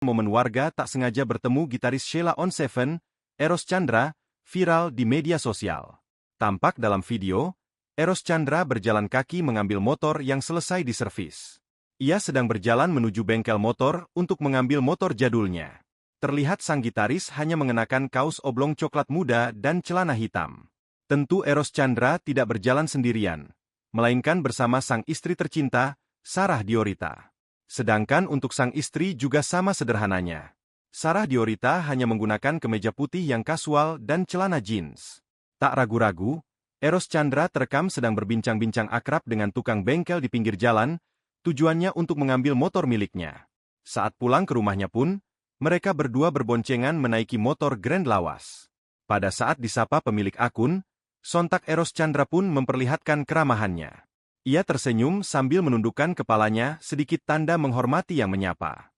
Momen warga tak sengaja bertemu gitaris Sheila on Seven, Eros Chandra, viral di media sosial. Tampak dalam video, Eros Chandra berjalan kaki mengambil motor yang selesai diservis. Ia sedang berjalan menuju bengkel motor untuk mengambil motor jadulnya. Terlihat sang gitaris hanya mengenakan kaos oblong coklat muda dan celana hitam. Tentu Eros Chandra tidak berjalan sendirian, melainkan bersama sang istri tercinta, Sarah Diorita. Sedangkan untuk sang istri juga sama sederhananya. Sarah Diorita hanya menggunakan kemeja putih yang kasual dan celana jeans. Tak ragu-ragu, Eros Chandra terekam sedang berbincang-bincang akrab dengan tukang bengkel di pinggir jalan, tujuannya untuk mengambil motor miliknya. Saat pulang ke rumahnya pun, mereka berdua berboncengan menaiki motor Grand Lawas. Pada saat disapa pemilik akun, sontak Eros Chandra pun memperlihatkan keramahannya. Ia tersenyum sambil menundukkan kepalanya sedikit tanda menghormati yang menyapa.